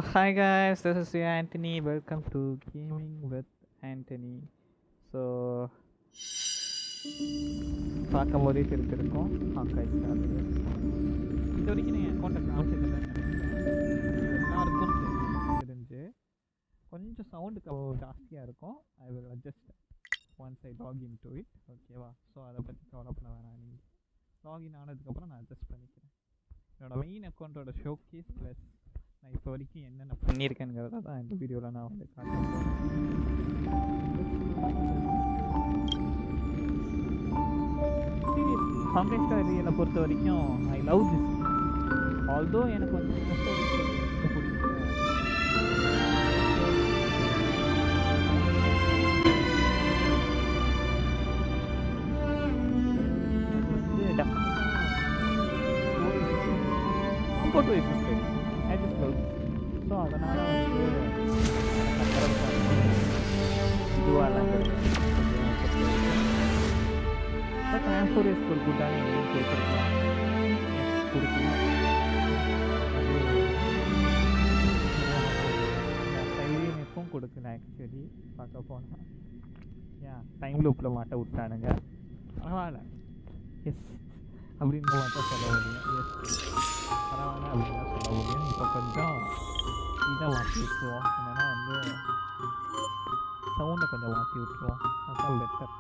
Hi guys, this is your Anthony. Welcome to Gaming with Anthony. So, பார்க்கும்போதே தெரிஞ்சிருக்கும் guys இது வரைக்கும் என் அக்கௌண்ட்டை காமிச்சதில்லை எல்லாருக்கும் தெரிஞ்சு கொஞ்சம் சவுண்டுக்கு ஜாஸ்தியாக இருக்கும். I will adjust once I login to it. ஓகேவா? ஸோ அதை பற்றி கவலை பண்ண வேணாம். நீங்கள் லாகின் ஆனதுக்கப்புறம் நான் அட்ஜஸ்ட் பண்ணிக்கிறேன். என்னோடய மெயின் அக்கௌண்ட்டோட ஷோகேஸ் ப்ளஸ் நான் இப்போ வரைக்கும் என்னென்ன பண்ணியிருக்கேங்கிறத தான் இந்த வீடியோவில் நான் வந்து காட்ட போகிறேன். சீரியஸ்லி கான்டென்ட் ஸ்டாரியை பொறுத்த வரைக்கும் ஐ லவ் திஸ். ஆல்தோ எனக்கு வந்து பிடிக்கும். கம்ஃபர்ட் வைஸ் சரி I just love this. So அதனால் வந்து இதுவாகலாம் பட் ஆம்போரியஸ் ஒரு குட்டான எங்கேயும் கொடுத்துருக்கலாம் கொடுக்கலாம். டைமிங்க்கும் கொடுக்கல ஆக்சுவலி பார்க்க போனால். ஏன் டைம் லூப்பில் மாட்ட விட்டானுங்க. பரவாயில்ல எஸ் அப்படின்னு மட்டும் சொல்ல முடியும். எஸ் பரவாயில்ல அப்படின்லாம் சொல்ல முடியும். இப்போ கொஞ்சம் இதை மாற்றி விட்டுருவோம். என்னென்னா வந்து சவுண்டை கொஞ்சம் மாற்றி விட்டுருவோம். அதுதான் பெட்டர்.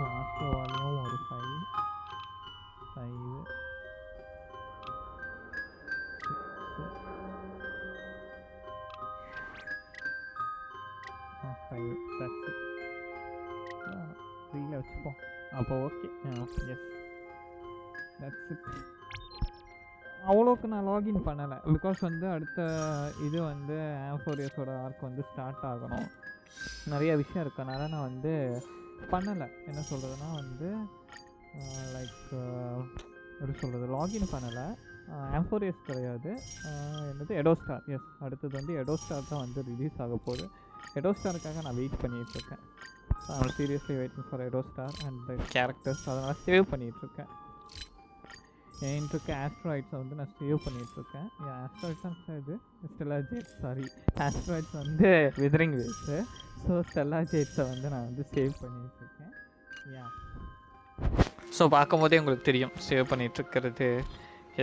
லாஸ்ட் வால்யூம் ஒரு 5 6 5 தட்ஸ் இட். 3ல வச்சுப்போம். அப்போ ஓகே. Yes that's it. அவ்வளோக்கு நான் லாகின் பண்ணலை. பிகாஸ் வந்து அடுத்த இது வந்து ஆம்போரியஸோட ஆர்க் வந்து ஸ்டார்ட் ஆகணும். நிறைய விஷயம் இருக்கனால நான் வந்து பண்ணலை. என்ன சொல்கிறதுனா வந்து லைக் எப்படி சொல்கிறது, லாகின் பண்ணலை. ஆம்போரியஸ் கிடையாது. என்னது எடோஸ்டார். எஸ் அடுத்தது வந்து எடோஸ்டார் தான் வந்து ரிலீஸ் ஆக போகுது. எடோஸ்டாருக்காக நான் வெயிட் பண்ணிகிட்ருக்கேன். ஐ சீரியஸ்லி வெயிட்டிங் ஃபார் எடோஸ்டார் அண்ட் த கேரக்டர்ஸ். அதனால் சேவ் பண்ணிகிட்ருக்கேன். என்கிட்ட ஆஸ்ட்ராய்ட்ஸை வந்து நான் சேவ் பண்ணிகிட்ருக்கேன். என் ஆஸ்ட்ராய்ட்ஸ் தான் இது ஸ்டெல்லாஜேட். சாரி, ஆஸ்ட்ராய்ட்ஸ் வந்து விதரிங் வேஸு. ஸோ ஸ்டெல்லாஜேட்ஸை வந்து நான் வந்து சேவ் பண்ணிகிட்ருக்கேன். யா ஸோ பார்க்கும்போதே உங்களுக்கு தெரியும் சேவ் பண்ணிகிட்ருக்கிறது.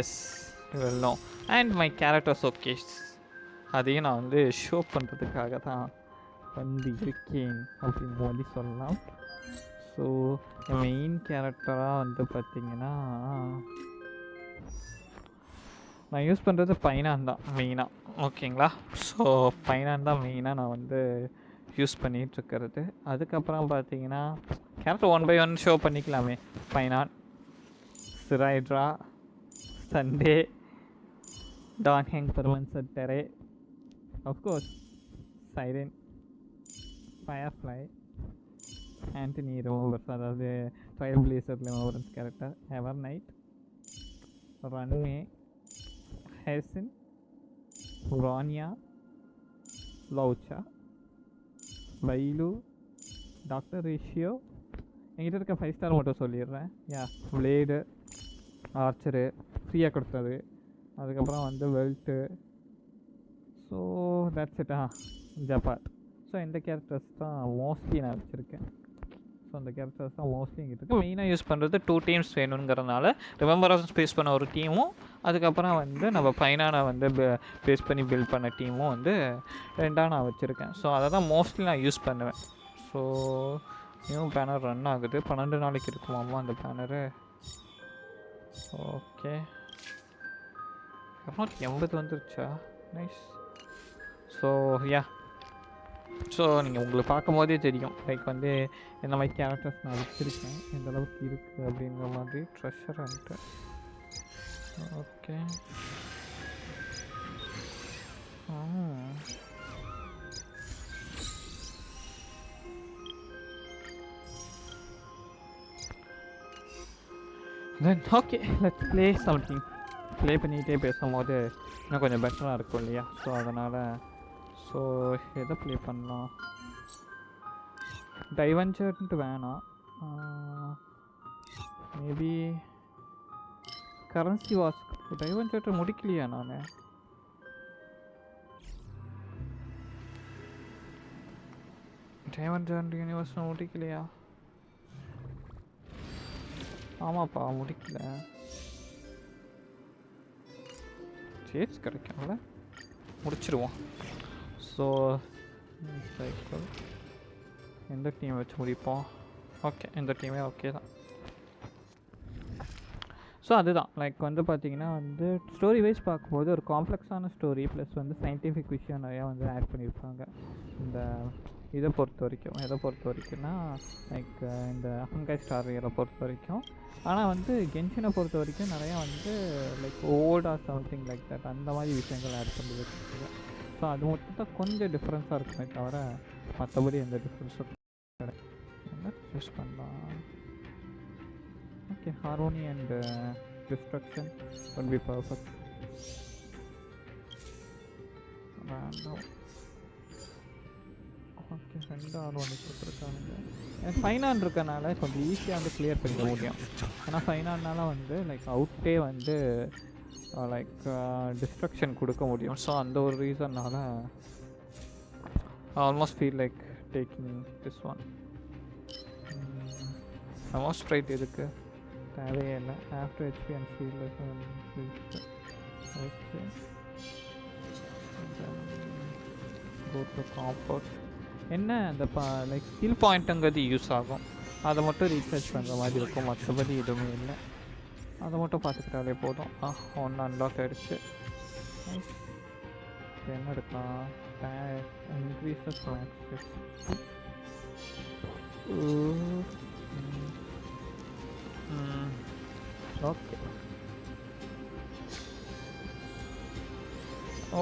எஸ் வெல்லும் அண்ட் மை கேரக்டர்ஸ் ஓகேஸ் அதையும் நான் வந்து ஷோ பண்ணுறதுக்காக தான் வந்து இருக்கேன் அப்படின்னு வந்து சொல்லலாம். ஸோ என் மெயின் கேரக்டராக வந்து பார்த்திங்கன்னா நான் யூஸ் பண்ணுறது பைனான் தான் மெயினாக. ஓகேங்களா? ஸோ பைனான் தான் மெயினாக நான் வந்து யூஸ் பண்ணிகிட்ருக்கிறது. அதுக்கப்புறம் பார்த்தீங்கன்னா கேரக்டர் 1 by 1 ஷோ பண்ணிக்கலாமே. பைனான், சிராய்ட்ரா, Sunday, Dan Heng Permansor Terrae, of course Cyrene, Firefly, ஆண்டனி ரிமோவர்ஸ் அதாவது trailblazer remembrance character, Evernight, ரன்வே, ஹேசன், ரானியா, லவுச்சா, வைலு, டாக்டர் ரேஷியோ. என்கிட்ட இருக்க 5 ஸ்டார் மட்டும் சொல்லிடுறேன். யா பிளேடு, ஆர்ச்சரு ஃப்ரீயாக கொடுத்தது. அதுக்கப்புறம் வந்து வெல்ட்டு. So that's it. ஜப்பாட். ஸோ இந்த கேரக்டர்ஸ் தான் மோஸ்ட்லி நான் வச்சுருக்கேன். ஸோ அந்த கேரக்டர்ஸ் தான் மோஸ்ட்லி எங்கிட்ட இருக்குது. மெயினாக யூஸ் பண்ணுறது 2 டீம்ஸ் வேணுங்கிறதுனால ரிமெம்பரன்ஸ் பேஸ் பண்ண ஒரு டீமும், அதுக்கப்புறம் வந்து நம்ம பைனானை வந்து பேஸ் பண்ணி பில்ட் பண்ண டீமும் வந்து 2ஆக நான் வச்சுருக்கேன். ஸோ அதை தான் மோஸ்ட்லி நான் யூஸ் பண்ணுவேன். ஸோ நியூ பேனர் ரன் ஆகுது. 12 நாளைக்கு இருக்குமாம்மா அந்த பேனரு. ஓகே 280 வந்துருச்சா? நைஸ். ஸோ யா ஸோ நீங்கள் உங்களுக்கு பார்க்கும் போதே தெரியும் லைக் வந்து இந்த மாதிரி கேரக்டர்ஸ் நான் வச்சுருக்கேன், எந்த அளவுக்கு இருக்குது அப்படிங்கிற மாதிரி. Treasure and okay then okay let's play something. Play பண்ணிகிட்டே பேசும்போது இன்னும் கொஞ்சம் பெட்டராக இருக்கும் இல்லையா? ஸோ அதனால் ஸோ எதை ப்ளே பண்ணலாம்? டைவென்ச்சர்ன்ட்டு வேணாம். Maybe currency வாஸ்க். டைவென்ச்சர்ட்டு முடிக்கலையா நான்? டேமன் ஜான் யூனிவர்ஸ் முடிக்கலையா? ஆமாப்பா முடிக்கல. சேட்ஸ் கிடைக்கும்ல, முடிச்சிருவோம். ஸோ சைக்கிள் எந்த டீம் வச்சு முடிப்போம்? ஓகே, இந்த டீமே ஓகே தான். ஸோ அதுதான் லைக் வந்து பார்த்திங்கன்னா வந்து ஸ்டோரி வைஸ் பார்க்கும்போது ஒரு காம்ப்ளெக்ஸான ஸ்டோரி ப்ளஸ் வந்து சயின்டிஃபிக் விஷயம் நிறையா வந்து ஆட் பண்ணியிருப்பாங்க இந்த இதை பொறுத்த வரைக்கும். எதை பொறுத்த வரைக்கும்னா லைக் இந்த ஹங்காய் ஸ்டார் ரியலை பொறுத்த வரைக்கும். ஆனால் வந்து கென்ஷினை பொறுத்த வரைக்கும் நிறையா வந்து like old or something like that அந்த மாதிரி விஷயங்கள் ஆட் பண்ணி வச்சுருக்காங்க. ஸோ அது மட்டும் தான் கொஞ்சம் டிஃப்ரென்ஸாக இருக்குமே தவிர மற்றபடி எந்த டிஃப்ரென்ஸும் கிடையாது. என்ன யூஸ் பண்ணலாம்? Okay, harmony and destruction would be perfect. Random. Okay, ரெண்டு harmony கொடுத்துருக்காங்க. எனக்கு ஃபைனான் இருக்கனால கொஞ்சம் ஈஸியாக வந்து கிளியர் பண்ணிக்க முடியும். ஆனால் ஃபைனானால வந்து லைக் அவுட்டே வந்து லைக் டிஸ்ட்ரக்ஷன் கொடுக்க முடியும். ஸோ அந்த ஒரு ரீசன்னால் almost feel like taking this one. Most right எதுக்கு தேவையே இல்லை. After HP and shield okay. Go to compound. என்ன அந்த லைக் ஹில் பாயிண்ட்டுங்கிறது யூஸ் ஆகும், அதை மட்டும் ரீசார்ஜ் பண்ணுற மாதிரி இருக்கும். மற்றபடி எதுவுமே இல்லை, அதை மட்டும் பார்த்துக்கிட்டாலே போதும். ஒன்று அன்லாக் ஆகிடுச்சு. என்ன எடுக்கலாம்? Increases maxes. Okay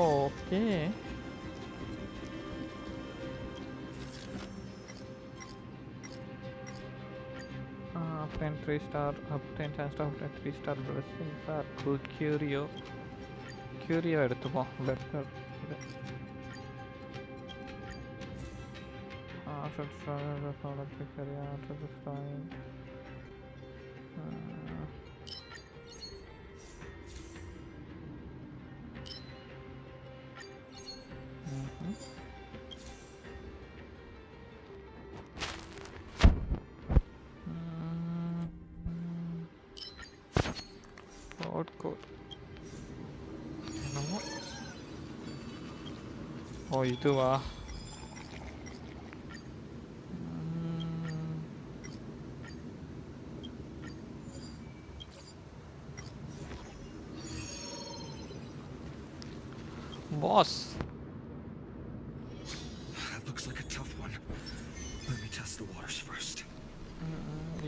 okay. Obtain 3 star, obtain chance to obtain 3 star blessings are cool. Curio எடுத்துப்போம் பெட்டர். ஓ இதுவா? Boss. That looks like a tough one. Let me test the waters first.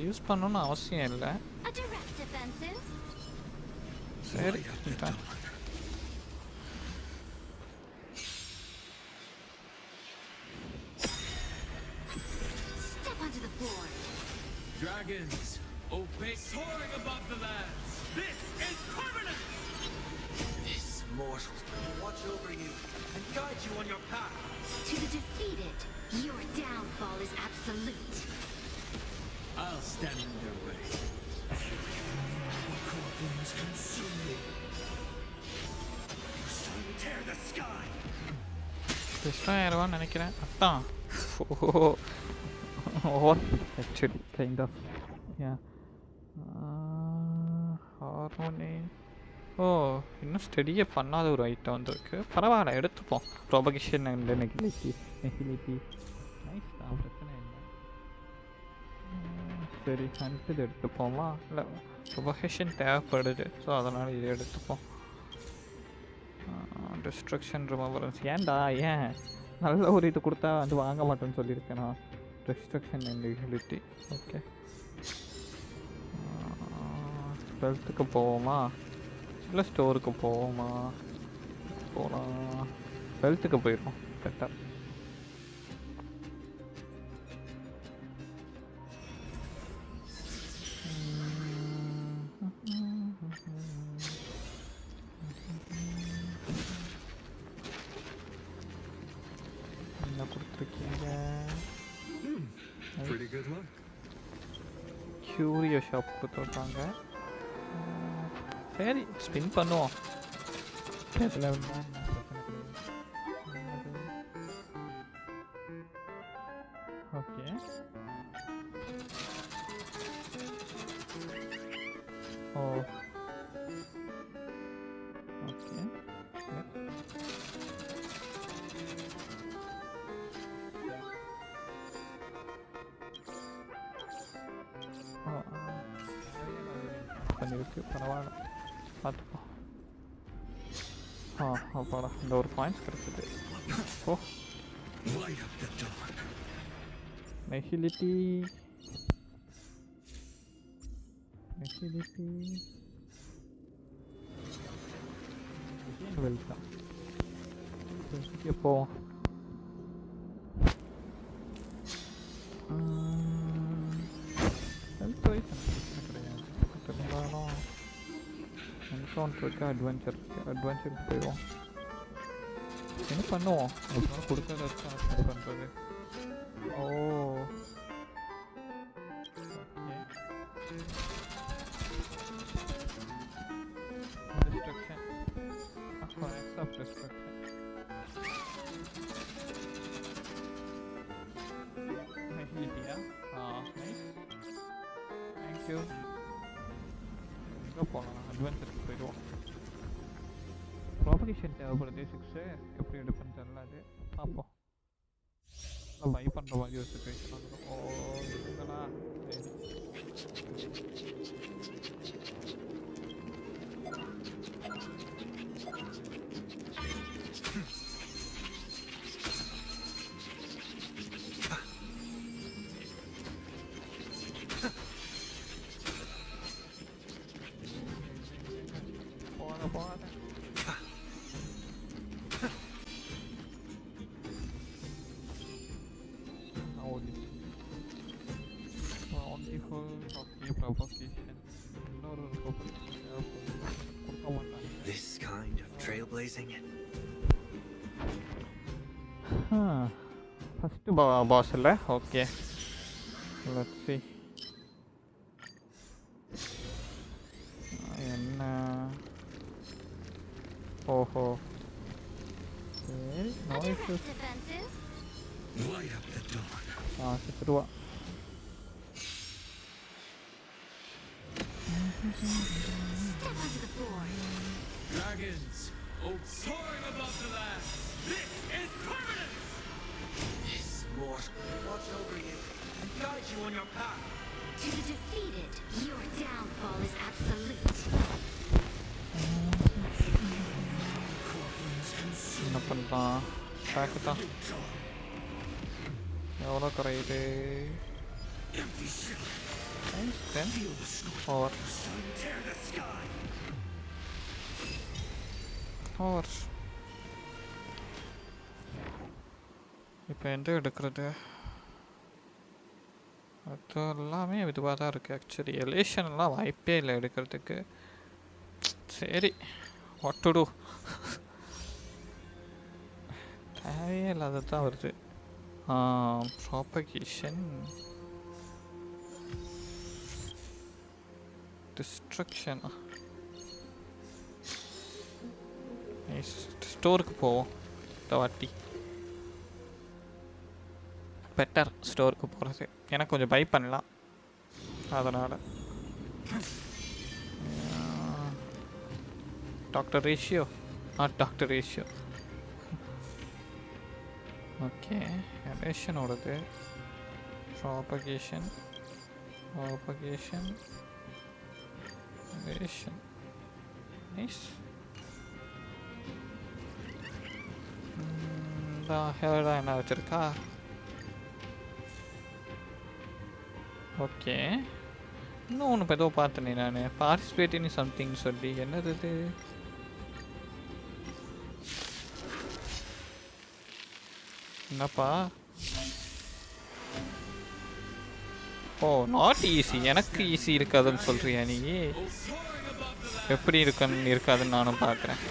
Use பண்ணனும் அவசியம் இல்ல. A direct offensive. சரி. Step onto the board. Dragons, obey, soaring above the lands. This is permanent. This mortal will watch over you and guide you on your path. To the defeated, your downfall is absolute. I'll stand in their way. Cold winds consume me. The sun tear the sky. Destroy ஆயிடுவான்னு நினைக்கிறேன். அதான் actually kind of harmony. ஓ இன்னும் ஸ்டடியே பண்ணாத ஒரு item வந்துருக்கு. பரவாயில்ல, எடுத்துப்போம். ப்ரொபகேஷன் அண்ட் நெகிலிட்டி நைஸ் தான், பிரச்சனை இல்லை. சரி அடுத்தது எடுத்துப்போமா? இல்லை ப்ரொபகேஷன் தேவைப்படுது, ஸோ அதனால் இதை எடுத்துப்போம். Destruction remembrance. ஏன்டா ஏன் நல்ல ஒரு இது கொடுத்தா வந்து வாங்க மாட்டேன்னு சொல்லியிருக்கேன் நான். Destruction and நெகிலிட்டி. ஓகே, ஹெல்த்துக்கு போவோமா இல்லை ஸ்டோருக்கு போவோமா? போகலாம், ஹெல்த்துக்கு போயிடுவோம் பெட்டர். என்ன கொடுத்துருக்கீங்க? Pretty good luck. க்யூரியோ ஷாப் கொடுத்துருக்காங்க. சரி ஸ்பின் பண்ணுவோம். இதில் பிரச்சனை கிடையாது. 1 ஓகே. ஓ ஓகே. பண்ணிருக்கு, பரவாயில்ல, பார்த்துப்போம். அப்பாடா, இந்த ஒரு பாயிண்ட்ஸ் கிடைச்சது. ஓ Light up the dawn. மெஹிலிட்டி வெல்கம். போவோம். ஹெல்த் வைஸ் பிரச்சனை கிடையாது. இருந்தாலும் என்கவுண்டர் இருக்குது, அட்வென்ச்சருக்கு போயிடுவோம். என்ன பண்ணுவோம், அப்புறம் கொடுக்கறத வச்சு என்ன பண்ணுறது. ஓ destruction. Accept destruction. Nice. Thank you. போகலாம், அட்வென்ச்சருக்கு போயிடுவோம். ப்ராபகேஷன் தேவைப்படுது 6. எப்படி எடுப்பேன்னு தெரியல, அது பார்ப்போம். பை பண்ணுற மாதிரி ஒரு சுச்சுவேஷன் வந்துடும். ஓ இதுங்களா, போகாத. This kind of trailblazing. First pass இல்லை. Okay, let's see. என்ன, ஓஹோ, சரி, no issues. Defensive? Light up the dawn. செத்துருவா. Step onto the board. Dragons, soaring above the lands. This is permanence! This mortal will watch over you and guide you on your path. To the defeated, your downfall is absolute. என்ன பண்ணலாம், bag தான். எவ்வளோ குறையுது? Over over. இப்போ எந்த எடுக்கிறது? அது எல்லாமே இதுவாக தான் இருக்குது. ஆக்சுவலி எலேஷன்லாம் வாய்ப்பே இல்லை எடுக்கிறதுக்கு. சரி, வாட் டு டூ. தேவையே இல்லாதது தான் வருது. ப்ராபகேஷன், டிஸ்ட்ரக்ஷனா, ஸ்டோருக்கு போவோம் இந்த வாட்டி. பெட்டர் ஸ்டோருக்கு போகிறது, எனக்கு கொஞ்சம் பை பண்ணலாம் அதனால். Doctor Ratio, Doctor Ratio. Okay, எலேஷனோடது ப்ராபகேஷன், எலேஷன், நைஸ். ஹெரடா என்ன வச்சுருக்கா? ஓகே, இன்னும் ஒன்று இப்போ ஏதோ பார்த்தேனே நான், பார்ட்டிசிபேட் இன் சம்திங் சொல்லி. என்னது இது? என்னப்பா? ஓ, நாட் ஈஸி. எனக்கு ஈஸி இருக்காதுன்னு சொல்கிறியா நீ? எப்படி இருக்குன்னு இருக்காதுன்னு நானும் பார்க்குறேன்.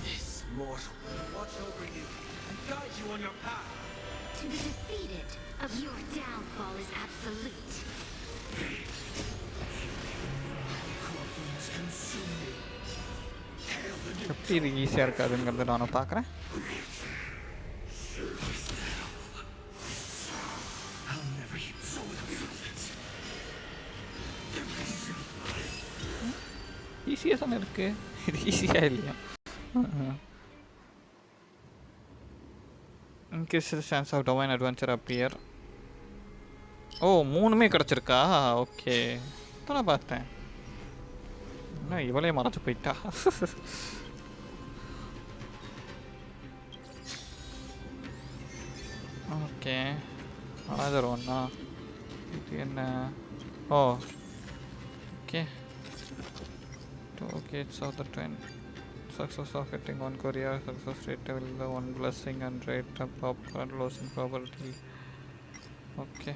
This mortal will watch over you and guide you on your path. To the defeated, of your downfall is absolute. எப்படி இது ஈஸியாக இருக்காதுங்கிறது நானும் பார்க்குறேன். ஈஸியாக தானே இருக்குது, இது ஈஸியாக இல்லையா? In case chance of domain adventure appear. ஓ 3மே கிடச்சிருக்கா? ஓகே, தான் பார்த்தேன். என்ன இவளே மறைச்சு போயிட்டா. ஓகே, ஆதர் ஒன்றா. இது என்ன? ஓ okay, 2 gates of the twin. Success of hitting 1 Korea, success rate will the 1 blessing and rate of proper losing probability. Okay.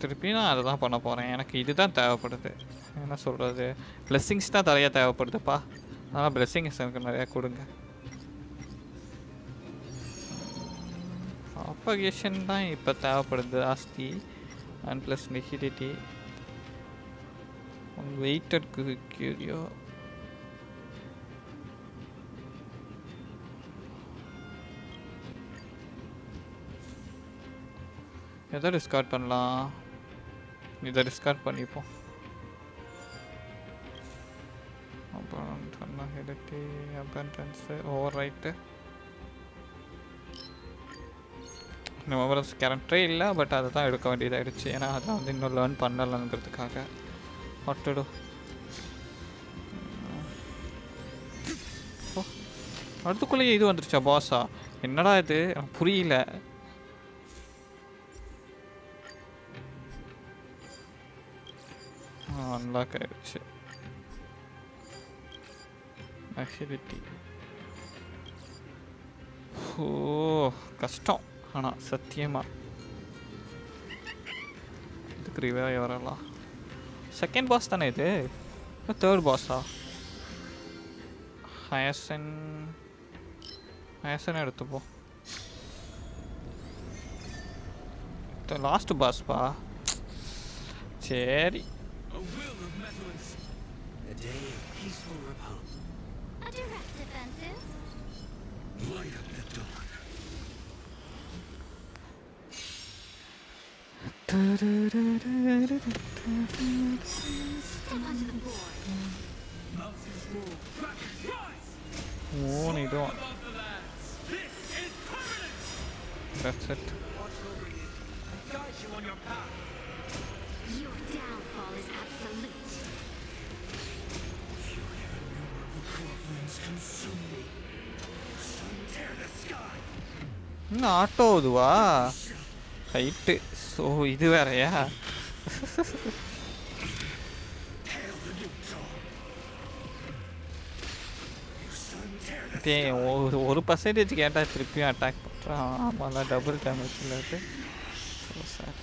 திருப்பி நான் அதை தான் பண்ண போகிறேன். எனக்கு இதுதான் தேவைப்படுது. என்ன சொல்கிறது, பிளெஸ்ஸிங்ஸ் தான் நிறையா தேவைப்படுதுப்பா. அதனால் பிளெஸ்ஸிங்ஸ் எனக்கு நிறையா கொடுங்க. ப்ராபகேஷன் தான் இப்போ தேவைப்படுது ஜாஸ்தி. அண்ட் ப்ளஸ் லிக்விடிட்டி, வெயிட்டட் கியூரியோ. எதை டிஸ்கார்ட் பண்ணலாம்? இதை டிஸ்கார்ட் பண்ணிப்போம். அப்புறம் சொன்ன ஹெரிட்டி அபண்டன்ஸு ஓவர் ரைட்டு. மெமரன்ஸ் கேரக்டரே இல்லை, பட் அதை தான் எடுக்க வேண்டியதாகிடுச்சு. ஏன்னா அதை வந்து இன்னும் லேர்ன் பண்ணலங்கிறதுக்காக. ஒட்டடு ஓ, அடுத்துக்குள்ளேயே இது வந்துருச்சா பாஸா? என்னடா இது, எனக்கு புரியல. அன்லாக் ஆயிடுச்சு. ஆக்டிவிட்டி. ஓ கஷ்டம். ஆனால் சத்தியமாக இதுக்கு ரிவைவ் வரலாம். செகண்ட் பாஸ் தானே இது? தேர்ட் பாஸா? ஹயசன் எடுத்துப்போம். லாஸ்ட் பாஸ்பா? சரி. A will of metals. A day of peaceful repose. A direct offensive. Light up the dawn. Step onto the board. Mountains move. Dragons rise. மூணு இதுவும். Above the lands. This is permanent. That's it. Watch over you and guide you on your path. Your downfall is absolute. Consume me. Sun tear the sky. இன்னும் auto இதுவா? Right. So இது வேறையா? ஒரு percentage கேட்டால் திருப்பியும் attack பண்ணுறான். ஆமாம், double damage இல்லாது. ஸோ சார்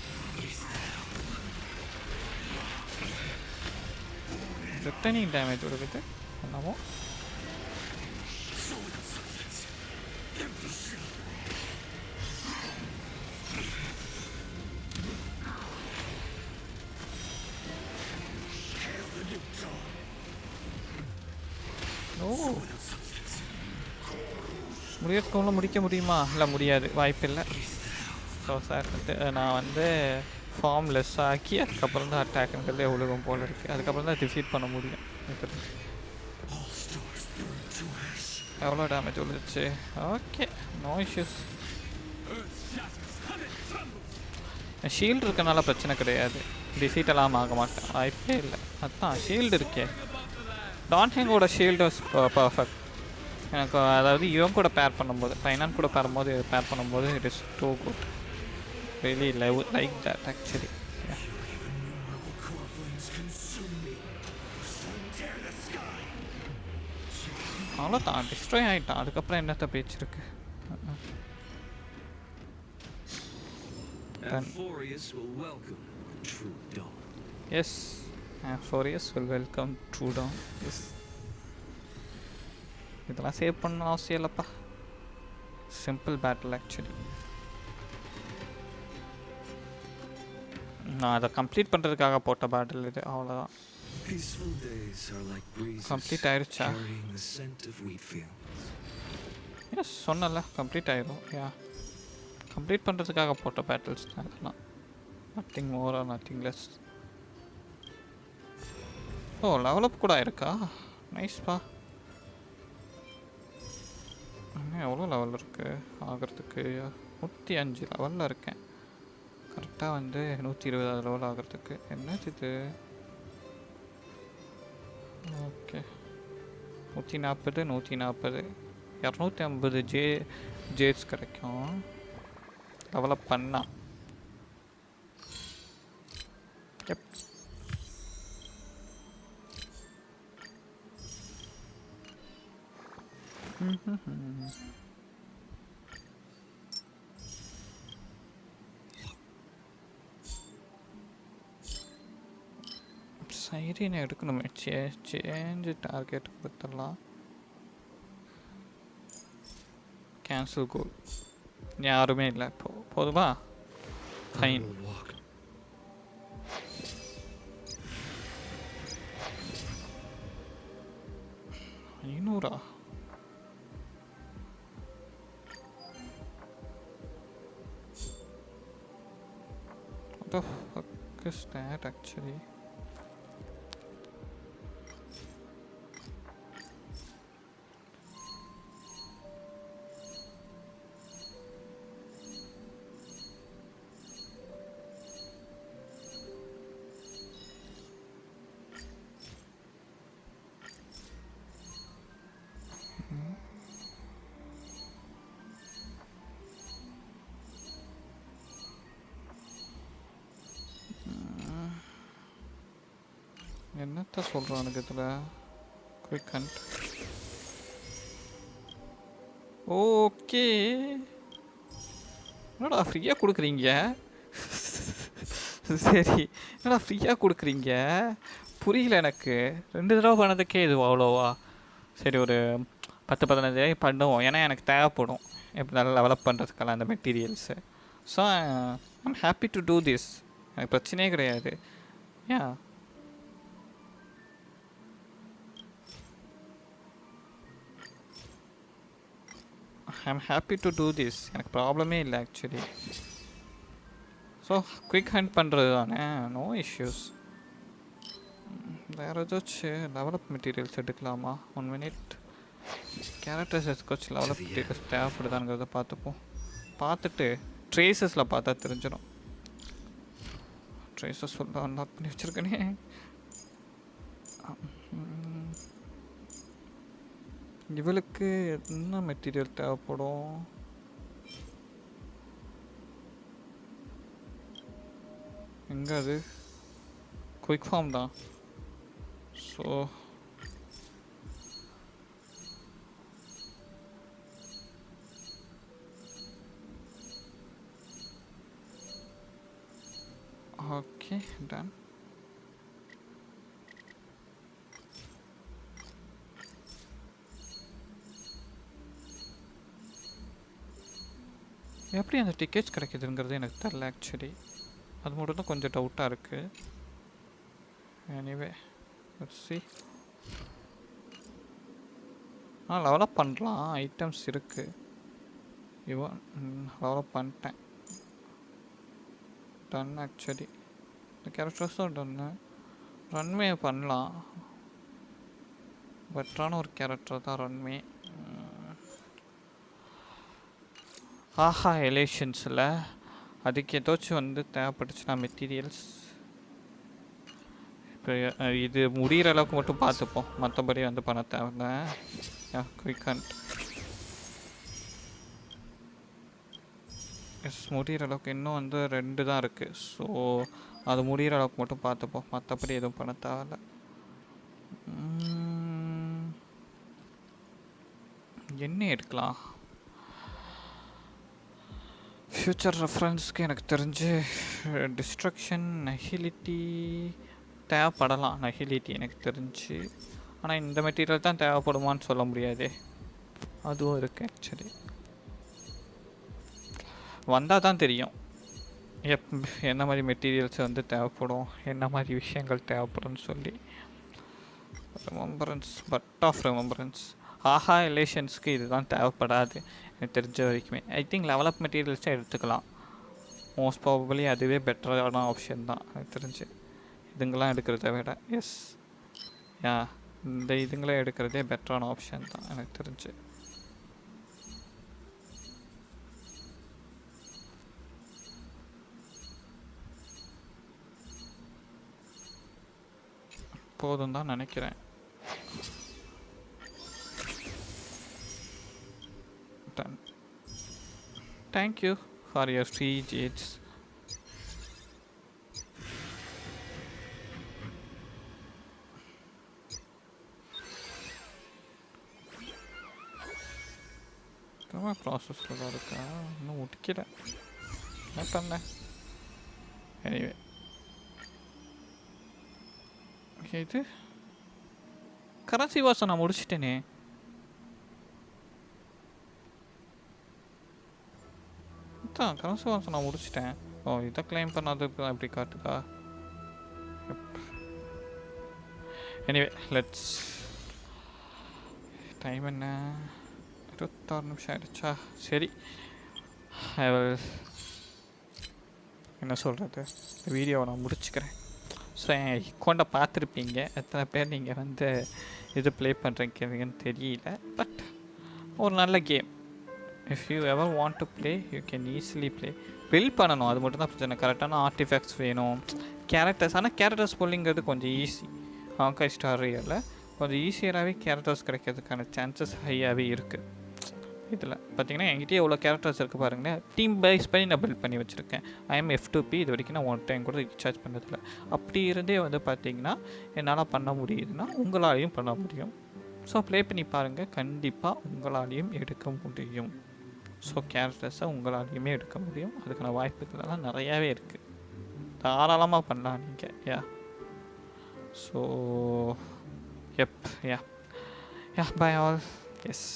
ரிட்டர்னிங் டேமேஜ் கொடுக்குது. என்னமோ ஓ முடியறதுக்குள்ள முடிக்க முடியுமா? இல்லை முடியாது, வாய்ப்பில்லை. ஸோ சார் நான் வந்து ஃபார்ம் லெஸ் ஆக்கி அதுக்கப்புறம் தான் அட்டாக்குங்கிறதே ஒழுகும் போல் இருக்குது. அதுக்கப்புறம் தான் டிஃபீட் பண்ண முடியும். எவ்வளோ டேமேஜ் விழுந்துச்சு? Okay, no issues. ஷீல்டு இருக்கனால பிரச்சனை கிடையாது. டிஃபீட்டெல்லாம் ஆக மாட்டேன், வாய்ப்பே இல்லை. அதுதான் ஷீல்டு இருக்கே. டான்ஹேங்கோட ஷீல்டு பர்ஃபெக்ட் எனக்கு. அதாவது இவன் கூட பேர் பண்ணும்போது, ஃபைனான் கூட பேர் பண்ணும்போது it is too good. Really like that actually. அவ்வளோதான், டிஸ்ட்ராய் ஆகிட்டான். அதுக்கப்புறம் என்னத்த பேச்சு இருக்கு? Amphorius will welcome true dawn. Yes, Amphorius will welcome true dawn. Yes. இதெல்லாம் சேவ் பண்ண அவசியம் இல்லைப்பா. Simple battle actually. நான் அதை கம்ப்ளீட் பண்ணுறதுக்காக போட்ட பேட்டில் இது, அவ்வளோதான். Peaceful days are like breezes complete ஆயிடுச்சா? carrying the scent of wheat fields. Yes சொன்னல, கம்ப்ளீட் ஆயிடும். யா, கம்ப்ளீட் பண்ணுறதுக்காக போட்ட பேட்டில்ஸ் தான் இதெல்லாம். Nothing more or nothing less. Oh level up கூட இருக்கா? நைஸ்ப்பா. இன்னும் எவ்வளோ லெவல் இருக்குது ஆகிறதுக்கு? 105 லெவலில் இருக்கேன். கரெக்டாக வந்து 120 லெவல் ஆகிறதுக்கு. என்னது இது? ஓகே 140 140 250 ஜேட்ஸ் கிடைக்கும் டெவலப் பண்ணா. எப் சைரீனை எடுக்கணுமே. சேஞ்சு டார்கெட் கொடுத்துடலாம். கேன்சல் கோல். யாருமே இல்லை இப்போ. போதுமா? Fine. Walk. 500. What the fuck is that actually? என்னத்த சொல்கிறானுங்க இதில்? Quick hunt. ஓகே என்னடா ஃப்ரீயாக கொடுக்குறீங்க? சரி என்னடா ஃப்ரீயாக கொடுக்குறீங்க? புரியல எனக்கு. 2 தடவை பண்ணதுக்கே இது அவ்வளோவா? சரி ஒரு 10-15 பண்ணுவோம். ஏன்னா எனக்கு தேவைப்படும் எப்படி நல்லா டெவலப் பண்ணுறதுக்கெல்லாம் அந்த materials. So I'm happy to do this. எனக்கு பிரச்சனையே கிடையாது. ஏன் I'm happy to do this. எனக்கு ப்ராப்ளமே இல்லை ஆக்சுவலி. ஸோ குயிக் ஹண்ட் பண்ணுறது தானே, நோ இஷ்யூஸ். வேறு ஏதாச்சும் டெவலப் மெட்டீரியல்ஸ் எடுக்கலாமா? 1 மினிட். கேரக்டர்ஸ் எதுக்காச்சும் டெவலப் மெட்டீரியல்ஸ் தேவைப்படுதாங்கிறத பார்த்துப்போம். பார்த்துட்டு ட்ரேசஸில் பார்த்தா தெரிஞ்சிடும். ட்ரேசஸ் சொல்ல அன்லாக் பண்ணி வச்சுருக்கேனே. இவளுக்கு என்ன மெட்டீரியல் தேவைப்படும்? எங்கே அது? குயிக் ஃபார்ம் தான். So okay done. எப்படி அந்த டிக்கெட்ஸ் கிடைக்குதுங்கிறது எனக்கு தெரில ஆக்சுவலி. அது மட்டும் தான் கொஞ்சம் டவுட்டாக இருக்குது. Anyway let's see. லெவலப் பண்ணலாம். ஐட்டம்ஸ் இருக்குது. இவன் லெவலப் பண்ணிட்டேன். Done actually. இந்த கேரக்டர்ஸும் டன்னு. ரன்வே பண்ணலாம். பெட்டரான ஒரு கேரக்டர் தான் ரன்வே. ஆஹா எலேஷன்ஸில் அதுக்கு ஏதாச்சும் வந்து தேவைப்பட்டுச்சுன்னா மெட்டீரியல்ஸ். இப்போ இது முடிகிற அளவுக்கு மட்டும் பார்த்துப்போம். மற்றபடி வந்து பண்ண தேவையில்ல. Quick hunt. எஸ் முடிகிற அளவுக்கு இன்னும் வந்து 2 தான் இருக்குது. ஸோ அது முடிகிற அளவுக்கு மட்டும் பார்த்துப்போம். மற்றபடி எதுவும் பண்ண தேவையில்ல. என்ன எடுக்கலாம்? ஃப்யூச்சர் ரெஃபரன்ஸ்க்கு எனக்கு தெரிஞ்சு டிஸ்ட்ரக்ஷன் நஹிலிட்டி தேவைப்படலாம். நஹிலிட்டி எனக்கு தெரிஞ்சு. ஆனால் இந்த மெட்டீரியல் தான் தேவைப்படுமான்னு சொல்ல முடியாது. அதுவும் இருக்குது ஆக்சுவலி. வந்தால் தான் தெரியும் என்ன மாதிரி மெட்டீரியல்ஸ் வந்து தேவைப்படும், என்ன மாதிரி விஷயங்கள் தேவைப்படும்னு சொல்லி. Remembrance, path of remembrance. ஆஹா எலேஷன்ஸ்க்கு இதுதான் தேவைப்படாது எனக்கு தெரிஞ்ச வரைக்குமே. ஐ திங்க் லெவலப் மெட்டீரியல்ஸே எடுத்துக்கலாம். மோஸ்ட் ப்ராபபிளி அதுவே பெட்டரான ஆப்ஷன் தான் எனக்கு தெரிஞ்சு, இதுங்கெல்லாம் எடுக்கிறத விட. எஸ், யா, இந்த இதுங்களே எடுக்கிறதே பெட்டரான ஆப்ஷன் தான் எனக்கு தெரிஞ்சு. போதும் தான் நினைக்கிறேன். Done. Thank you for your free jades. ரொம்ப ப்ராசஸில் தான் இருக்கா, இன்னும் முடிக்கல. என்ன பண்ண? எனிவே, இது கரன்சி வாசம் நான் முடிச்சிட்டேனே. தான் கரன்சி வாசம் நான் முடிச்சிட்டேன். ஓ, இதை கிளைம் பண்ணாததுக்கு தான் இப்படி காட்டுதா? Anyway, let's. டைம் என்ன? 26 நிமிஷம் ஆயிடுச்சா? சரி, என்ன சொல்கிறது, வீடியோவை நான் முடிச்சுக்கிறேன். ஸோ என் அக்கௌண்ட்டை பார்த்துருப்பீங்க, எத்தனை பேர் நீங்கள் வந்து இது ப்ளே பண்ணுறீங்கன்னு தெரியல. பட் ஒரு நல்ல game. If you ever want to play you can easily play. Build பண்ணணும், அது மட்டும் தான் பிரச்சனை. கரெக்டான ஆர்டிஃபேக்ட்ஸ் வேணும், கேரக்டர்ஸ். ஆனால் கேரக்டர்ஸ் புல்லிங்கிறது கொஞ்சம் ஈஸி. ஹாங்காய் ஸ்டார் ரியலில் கொஞ்சம் ஈஸியராகவே கேரக்டர்ஸ் கிடைக்கிறதுக்கான சான்சஸ் ஹையாகவே இருக்குது. இதில் பார்த்தீங்கன்னா என்கிட்டயே எவ்வளோ கேரக்டர்ஸ் இருக்குது பாருங்களேன். டீம் பேஸ் பண்ணி நான் பில்ட் பண்ணி வச்சுருக்கேன். IIM F2P. இது வரைக்கும் நான் 1 டைம் கூட ரீசார்ஜ் பண்ணதில்லை. அப்படி இருந்தே வந்து பார்த்தீங்கன்னா என்னால் பண்ண முடியுதுன்னா உங்களாலையும் பண்ண முடியும். ஸோ ப்ளே பண்ணி பாருங்கள், கண்டிப்பாக உங்களாலையும் எடுக்க முடியும். ஸோ கேரக்டர்ஸை உங்களாலையுமே எடுக்க முடியும். அதுக்கான வாய்ப்புகளெல்லாம் நிறையாவே இருக்குது. தாராளமாக பண்ணலாம் நீங்கள். Yeah, so yeah, bye all. S.